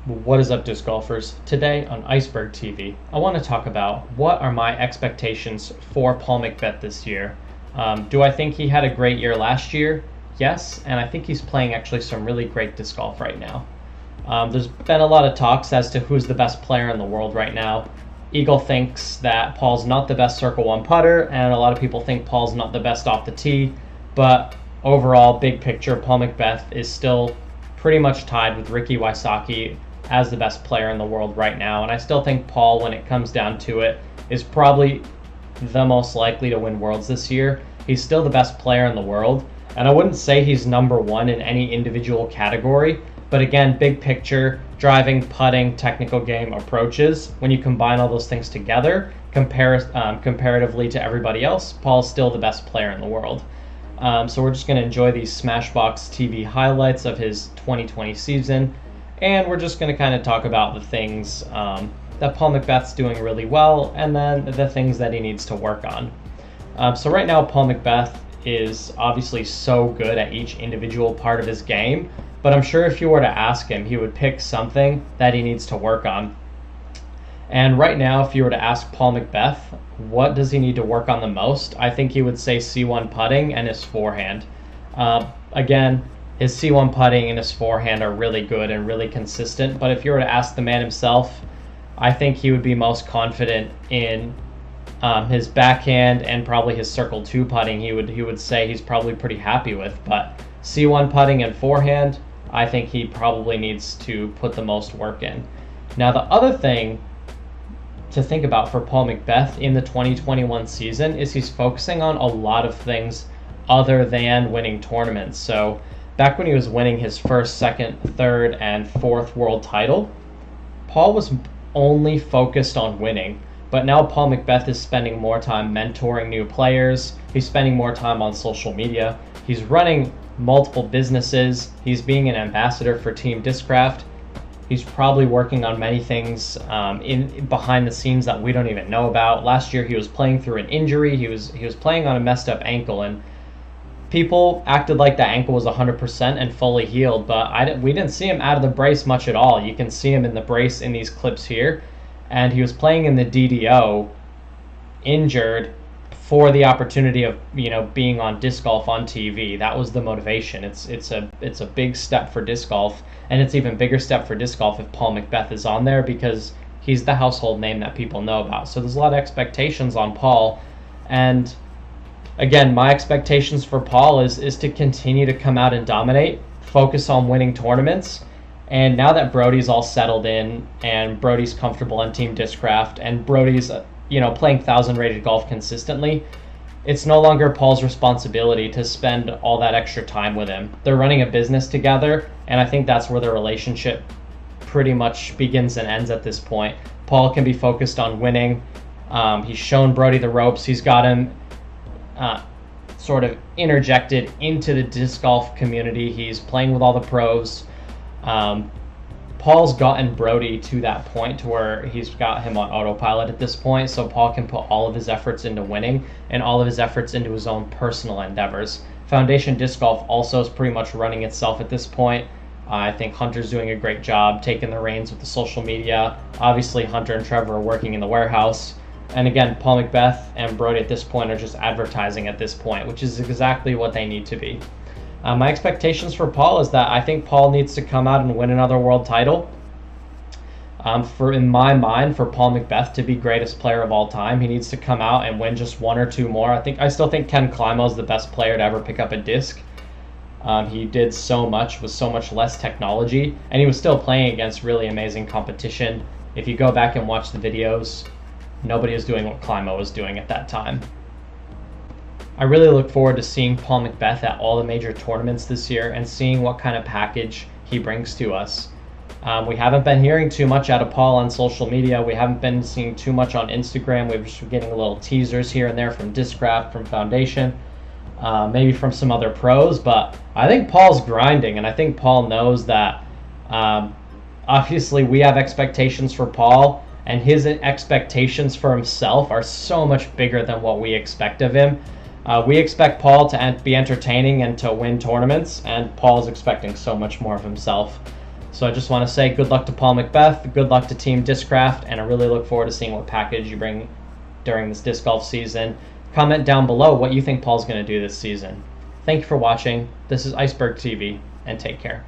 What is up, disc golfers? Today on Iceberg TV, I want to talk about what are my expectations for Paul McBeth this year. Do I think he had a great year last year? Yes, and I think he's playing actually some really great disc golf right now. There's been a lot of talks as to who's the best player in the world right now. Eagle thinks that Paul's not the best Circle 1 putter, and a lot of people think Paul's not the best off the tee, but overall, big picture, Paul McBeth is still pretty much tied with Ricky Wysocki as the best player in the world right now. And I still think Paul, when it comes down to it, is probably the most likely to win Worlds this year. He's still the best player in the world. And I wouldn't say he's number one in any individual category. But again, big picture, driving, putting, technical game, approaches, when you combine all those things together, comparatively to everybody else, Paul's still the best player in the world. So we're just going to enjoy these Smashbox TV highlights of his 2020 season. And we're just going to kind of talk about the things that Paul McBeth's doing really well, and then the things that he needs to work on. So right now, Paul McBeth is obviously so good at each individual part of his game, but I'm sure if you were to ask him, he would pick something that he needs to work on. And right now, if you were to ask Paul McBeth, what does he need to work on the most? I think he would say C1 putting and his forehand. Again, his C1 putting and his forehand are really good and really consistent. But if you were to ask the man himself, I think he would be most confident in his backhand and probably his Circle 2 putting. He would say he's probably pretty happy with. But C1 putting and forehand, I think he probably needs to put the most work in. Now, the other thing to think about for Paul McBeth in the 2021 season is he's focusing on a lot of things other than winning tournaments. So back when he was winning his first, second, third, and fourth world title, Paul was only focused on winning. But now Paul McBeth is spending more time mentoring new players. He's spending more time on social media. He's running multiple businesses. He's being an ambassador for Team Discraft. He's probably working on many things behind the scenes that we don't even know about. Last year he was playing through an injury. He was playing on a messed up ankle, and people acted like that ankle was 100% and fully healed, but we didn't see him out of the brace much at all. You can see him in the brace in these clips here, and he was playing in the DDO, injured, for the opportunity of being on disc golf on TV. That was the motivation. It's a big step for disc golf, and it's even bigger step for disc golf if Paul McBeth is on there, because he's the household name that people know about. So there's a lot of expectations on Paul, and again, my expectations for Paul is to continue to come out and dominate, focus on winning tournaments. And now that Brody's all settled in and Brody's comfortable on Team Discraft and Brody's playing 1,000 rated golf consistently, it's no longer Paul's responsibility to spend all that extra time with him. They're running a business together, and I think that's where their relationship pretty much begins and ends at this point. Paul can be focused on winning. He's shown Brody the ropes. He's got him sort of interjected into the disc golf community. He's playing with all the pros. Paul's gotten Brody to that point to where he's got him on autopilot at this point, so Paul can put all of his efforts into winning and all of his efforts into his own personal endeavors. Foundation Disc Golf also is pretty much running itself at this point. I think Hunter's doing a great job taking the reins with the social media. Obviously, Hunter and Trevor are working in the warehouse. And again, Paul McBeth and Brody at this point are just advertising at this point, which is exactly what they need to be. My expectations for Paul is that I think Paul needs to come out and win another world title. In my mind, for Paul McBeth to be greatest player of all time, he needs to come out and win just one or two more. I still think Ken Climo is the best player to ever pick up a disc. He did so much with so much less technology, and he was still playing against really amazing competition. If you go back and watch the videos, nobody was doing what Climo was doing at that time. I really look forward to seeing Paul McBeth at all the major tournaments this year and seeing what kind of package he brings to us. We haven't been hearing too much out of Paul on social media. We haven't been seeing too much on Instagram. We've just been getting little teasers here and there from Discraft, from Foundation, maybe from some other pros. But I think Paul's grinding, and I think Paul knows that obviously we have expectations for Paul, and his expectations for himself are so much bigger than what we expect of him. We expect Paul to be entertaining and to win tournaments, and Paul's expecting so much more of himself. So I just want to say good luck to Paul McBeth, good luck to Team Discraft, and I really look forward to seeing what package you bring during this disc golf season. Comment down below what you think Paul's going to do this season. Thank you for watching. This is Iceberg TV, and take care.